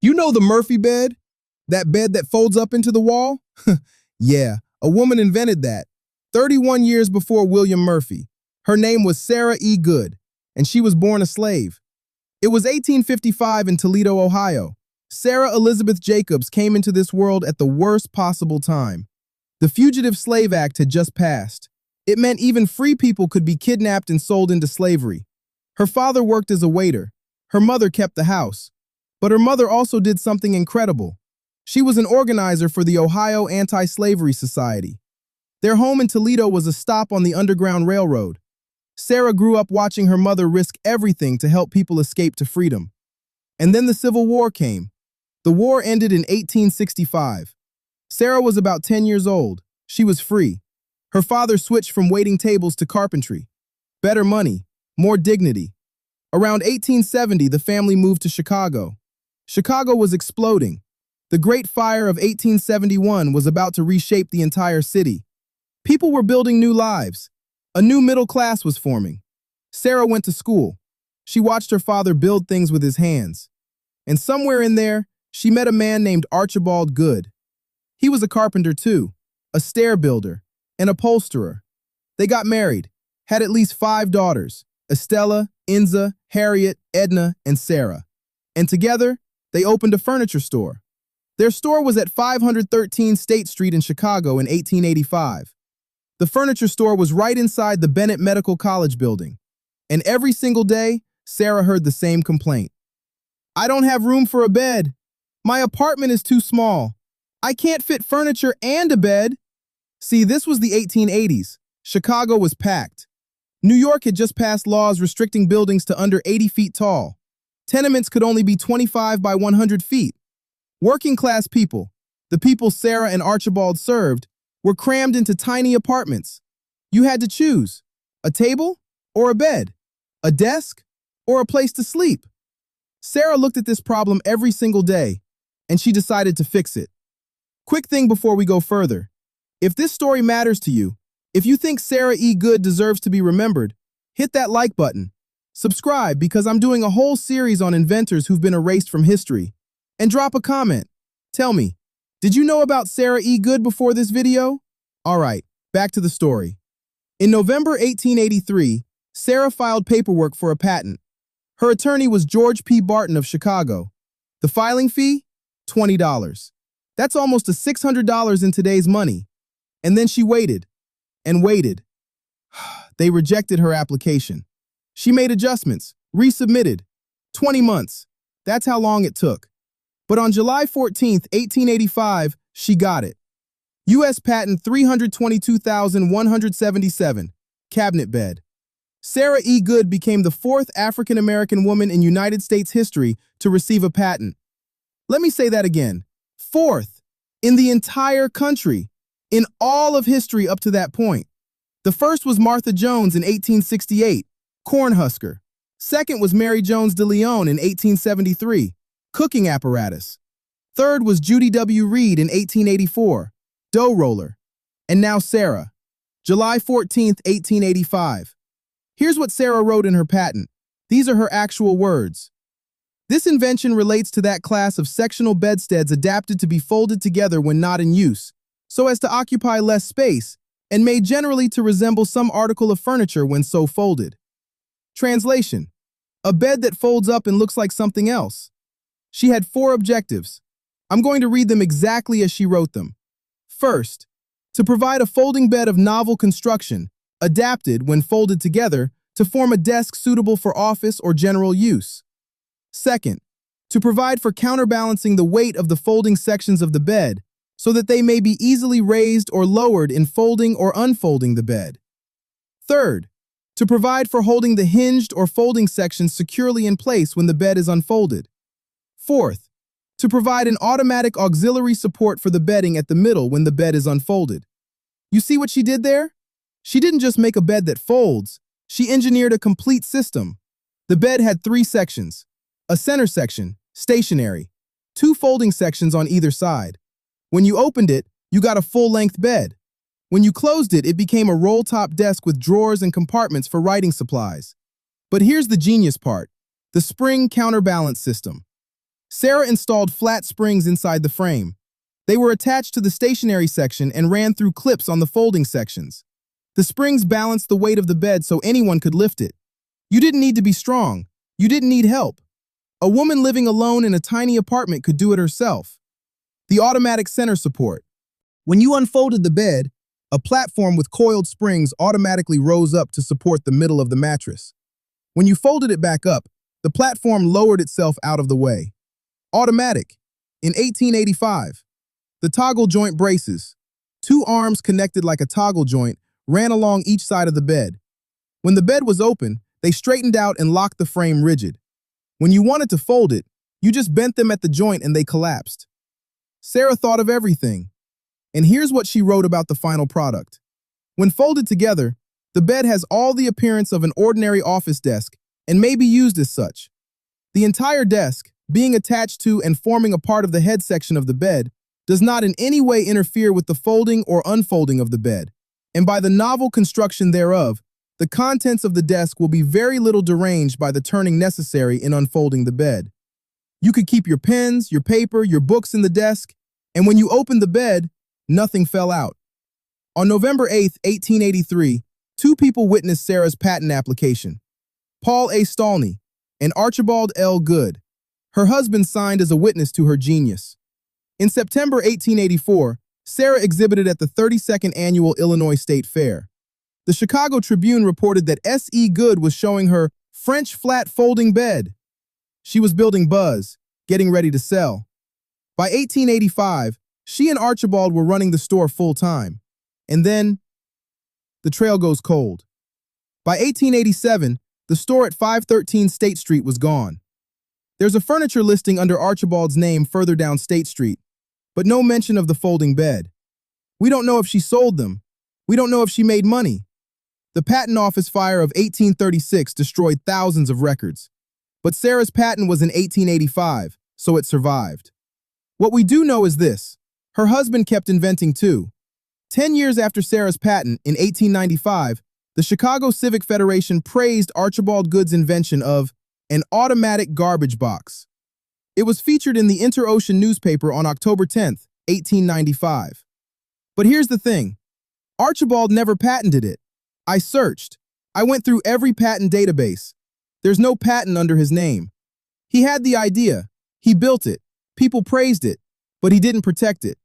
You know the Murphy bed? That bed that folds up into the wall? Yeah, a woman invented that 31 years before William Murphy. Her name was Sarah E. Goode, and she was born a slave. It was 1855 in Toledo, Ohio. Sarah Elizabeth Jacobs came into this world at the worst possible time. The Fugitive Slave Act had just passed. It meant even free people could be kidnapped and sold into slavery. Her father worked as a waiter. Her mother kept the house. But her mother also did something incredible. She was an organizer for the Ohio Anti-Slavery Society. Their home in Toledo was a stop on the Underground Railroad. Sarah grew up watching her mother risk everything to help people escape to freedom. And then the Civil War came. The war ended in 1865. Sarah was about 10 years old. She was free. Her father switched from waiting tables to carpentry. Better money, more dignity. Around 1870, the family moved to Chicago. Chicago was exploding. The Great Fire of 1871 was about to reshape the entire city. People were building new lives. A new middle class was forming. Sarah went to school. She watched her father build things with his hands. And somewhere in there, she met a man named Archibald Goode. He was a carpenter too, a stair builder, an upholsterer. They got married, had at least 5 daughters, Estella, Enza, Harriet, Edna, and Sarah. And together, they opened a furniture store. Their store was at 513 State Street in Chicago in 1885. The furniture store was right inside the Bennett Medical College building. And every single day, Sarah heard the same complaint. "I don't have room for a bed. My apartment is too small. I can't fit furniture and a bed." See, this was the 1880s. Chicago was packed. New York had just passed laws restricting buildings to under 80 feet tall. Tenements could only be 25 by 100 feet. Working class people, the people Sarah and Archibald served, were crammed into tiny apartments. You had to choose a table or a bed, a desk or a place to sleep. Sarah looked at this problem every single day, and she decided to fix it. Quick thing before we go further. If this story matters to you, if you think Sarah E. Goode deserves to be remembered, hit that like button. Subscribe because I'm doing a whole series on inventors who've been erased from history. And drop a comment. Tell me, did you know about Sarah E. Goode before this video? Alright, back to the story. In November 1883, Sarah filed paperwork for a patent. Her attorney was George P. Barton of Chicago. The filing fee? $20. That's almost a $600 in today's money. And then she waited and waited. They rejected her application. She made adjustments, resubmitted. 20 months. That's how long it took. But on July 14, 1885, she got it. U.S. Patent 322,177, cabinet bed. Sarah E. Goode became the 4th African-American woman in United States history to receive a patent. Let me say that again. 4th in the entire country, in all of history up to that point. The first was Martha Jones in 1868, Cornhusker. Second was Mary Jones de Leon in 1873, cooking apparatus. Third was Judy W. Reed in 1884, dough roller. And now Sarah, July 14, 1885. Here's what Sarah wrote in her patent. These are her actual words. "This invention relates to that class of sectional bedsteads adapted to be folded together when not in use, so as to occupy less space, and made generally to resemble some article of furniture when so folded." Translation: a bed that folds up and looks like something else. She had 4 objectives. I'm going to read them exactly as she wrote them. First, to provide a folding bed of novel construction, adapted, when folded together, to form a desk suitable for office or general use. Second, to provide for counterbalancing the weight of the folding sections of the bed, so that they may be easily raised or lowered in folding or unfolding the bed. Third, to provide for holding the hinged or folding sections securely in place when the bed is unfolded. Fourth, to provide an automatic auxiliary support for the bedding at the middle when the bed is unfolded. You see what she did there? She didn't just make a bed that folds, she engineered a complete system. The bed had 3 sections. A center section, stationary, 2 folding sections on either side. When you opened it, you got a full-length bed. When you closed it, it became a roll-top desk with drawers and compartments for writing supplies. But here's the genius part: the spring counterbalance system. Sarah installed flat springs inside the frame. They were attached to the stationary section and ran through clips on the folding sections. The springs balanced the weight of the bed so anyone could lift it. You didn't need to be strong. You didn't need help. A woman living alone in a tiny apartment could do it herself. The automatic center support. When you unfolded the bed, a platform with coiled springs automatically rose up to support the middle of the mattress. When you folded it back up, the platform lowered itself out of the way. Automatic. In 1885, the toggle joint braces, two arms connected like a toggle joint, ran along each side of the bed. When the bed was open, they straightened out and locked the frame rigid. When you wanted to fold it, you just bent them at the joint and they collapsed. Sarah thought of everything. And here's what she wrote about the final product. When folded together, the bed has all the appearance of an ordinary office desk and may be used as such. The entire desk, being attached to and forming a part of the head section of the bed, does not in any way interfere with the folding or unfolding of the bed, and by the novel construction thereof, the contents of the desk will be very little deranged by the turning necessary in unfolding the bed. You could keep your pens, your paper, your books in the desk, and when you opened the bed, nothing fell out. On November 8, 1883, two people witnessed Sarah's patent application. Paul A. Stalney and Archibald L. Goode. Her husband signed as a witness to her genius. In September 1884, Sarah exhibited at the 32nd Annual Illinois State Fair. The Chicago Tribune reported that S.E. Goode was showing her French flat folding bed. She was building buzz, getting ready to sell. By 1885, she and Archibald were running the store full-time. And then, the trail goes cold. By 1887, the store at 513 State Street was gone. There's a furniture listing under Archibald's name further down State Street, but no mention of the folding bed. We don't know if she sold them. We don't know if she made money. The Patent Office fire of 1836 destroyed thousands of records. But Sarah's patent was in 1885, so it survived. What we do know is this. Her husband kept inventing too. 10 years after Sarah's patent, in 1895, the Chicago Civic Federation praised Archibald Goode's invention of an automatic garbage box. It was featured in the Inter-Ocean newspaper on October 10, 1895. But here's the thing. Archibald never patented it. I searched. I went through every patent database. There's no patent under his name. He had the idea. He built it. People praised it. But he didn't protect it.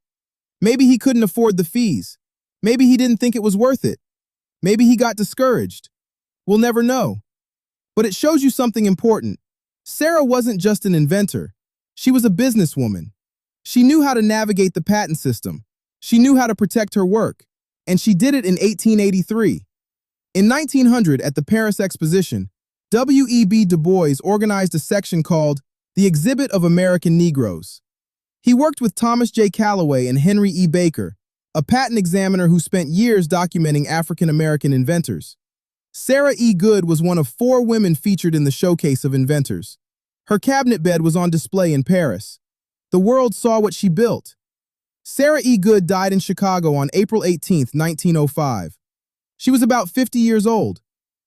Maybe he couldn't afford the fees. Maybe he didn't think it was worth it. Maybe he got discouraged. We'll never know. But it shows you something important. Sarah wasn't just an inventor. She was a businesswoman. She knew how to navigate the patent system. She knew how to protect her work. And she did it in 1883. In 1900, at the Paris Exposition, W.E.B. Du Bois organized a section called The Exhibit of American Negroes. He worked with Thomas J. Calloway and Henry E. Baker, a patent examiner who spent years documenting African-American inventors. Sarah E. Goode was one of 4 women featured in the showcase of inventors. Her cabinet bed was on display in Paris. The world saw what she built. Sarah E. Goode died in Chicago on April 18, 1905. She was about 50 years old.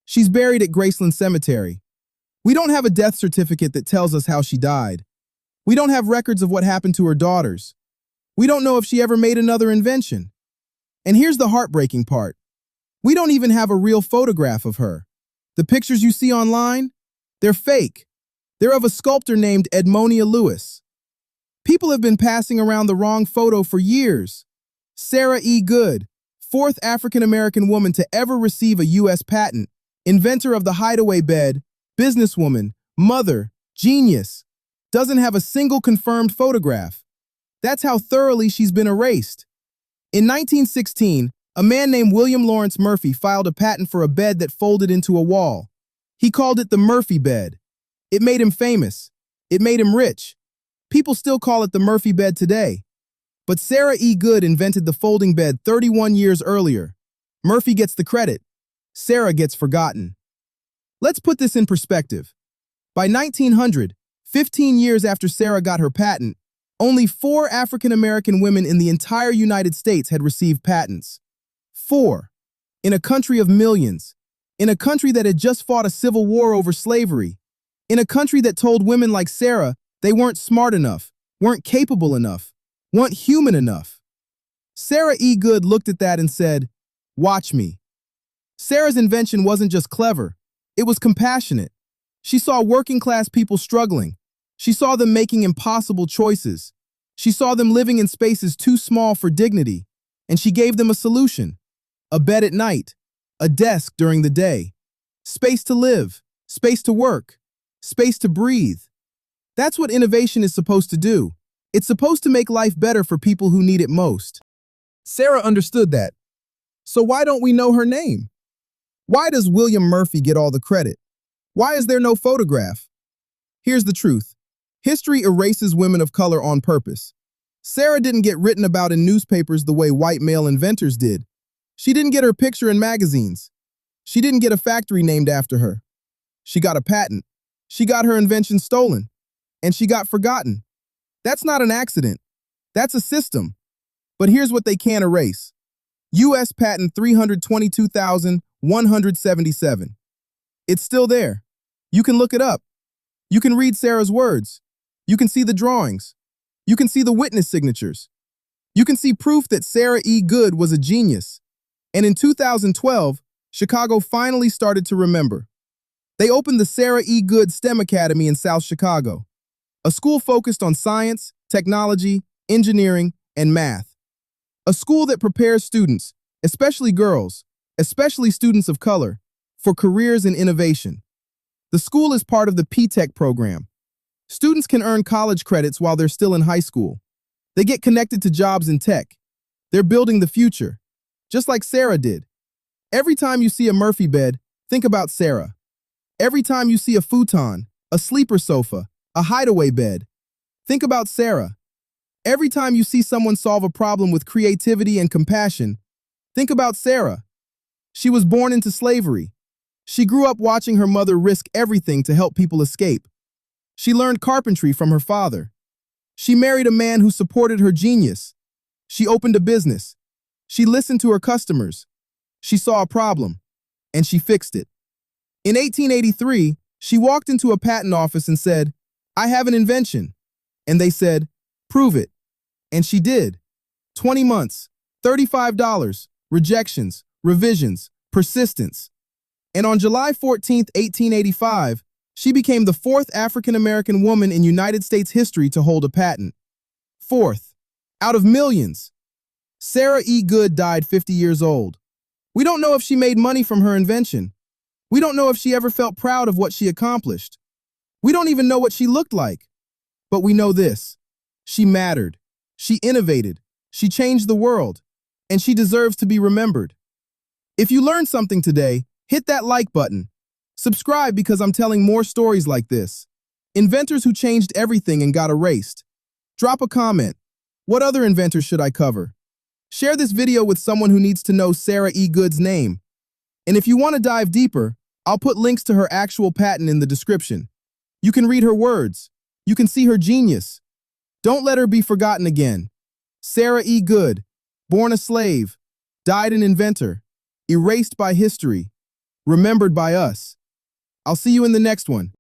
She's buried at Graceland Cemetery. We don't have a death certificate that tells us how she died. We don't have records of what happened to her daughters. We don't know if she ever made another invention. And here's the heartbreaking part. We don't even have a real photograph of her. The pictures you see online, they're fake. They're of a sculptor named Edmonia Lewis. People have been passing around the wrong photo for years. Sarah E. Goode, 4th African-American woman to ever receive a U.S. patent, inventor of the hideaway bed, businesswoman, mother, genius, doesn't have a single confirmed photograph. That's how thoroughly she's been erased. In 1916, a man named William Lawrence Murphy filed a patent for a bed that folded into a wall. He called it the Murphy bed. It made him famous. It made him rich. People still call it the Murphy bed today. But Sarah E. Goode invented the folding bed 31 years earlier. Murphy gets the credit. Sarah gets forgotten. Let's put this in perspective. By 1900, 15 years after Sarah got her patent, only 4 African-American women in the entire United States had received patents. 4. In a country of millions. In a country that had just fought a civil war over slavery. In a country that told women like Sarah They weren't smart enough, weren't capable enough, weren't human enough. Sarah E. Goode looked at that and said, "Watch me." Sarah's invention wasn't just clever, it was compassionate. She saw working-class people struggling. She saw them making impossible choices. She saw them living in spaces too small for dignity, and she gave them a solution. A bed at night, a desk during the day, space to live, space to work, space to breathe. That's what innovation is supposed to do. It's supposed to make life better for people who need it most. Sarah understood that. So why don't we know her name? Why does William Murphy get all the credit? Why is there no photograph? Here's the truth. History erases women of color on purpose. Sarah didn't get written about in newspapers the way white male inventors did. She didn't get her picture in magazines. She didn't get a factory named after her. She got a patent. She got her invention stolen. And she got forgotten. That's not an accident. That's a system. But here's what they can't erase. U.S. Patent 322,177. It's still there. You can look it up. You can read Sarah's words. You can see the drawings. You can see the witness signatures. You can see proof that Sarah E. Goode was a genius. And in 2012, Chicago finally started to remember. They opened the Sarah E. Goode STEM Academy in South Chicago, a school focused on science, technology, engineering, and math. A school that prepares students, especially girls, especially students of color, for careers in innovation. The school is part of the P-Tech program. Students can earn college credits while they're still in high school. They get connected to jobs in tech. They're building the future, just like Sarah did. Every time you see a Murphy bed, think about Sarah. Every time you see a futon, a sleeper sofa, a hideaway bed, think about Sarah. Every time you see someone solve a problem with creativity and compassion, think about Sarah. She was born into slavery. She grew up watching her mother risk everything to help people escape. She learned carpentry from her father. She married a man who supported her genius. She opened a business. She listened to her customers. She saw a problem, and she fixed it. In 1883, she walked into a patent office and said, "I have an invention." And they said, "Prove it." And she did. 20 months, $35, rejections, revisions, persistence. And on July 14, 1885, she became the fourth African-American woman in United States history to hold a patent. Fourth, out of millions. Sarah E. Goode died 50 years old. We don't know if she made money from her invention. We don't know if she ever felt proud of what she accomplished. We don't even know what she looked like. But we know this. She mattered. She innovated. She changed the world. And she deserves to be remembered. If you learned something today, hit that like button. Subscribe because I'm telling more stories like this. Inventors who changed everything and got erased. Drop a comment. What other inventors should I cover? Share this video with someone who needs to know Sarah E. Goode's name. And if you want to dive deeper, I'll put links to her actual patent in the description. You can read her words. You can see her genius. Don't let her be forgotten again. Sarah E. Goode, born a slave, died an inventor, erased by history, remembered by us. I'll see you in the next one.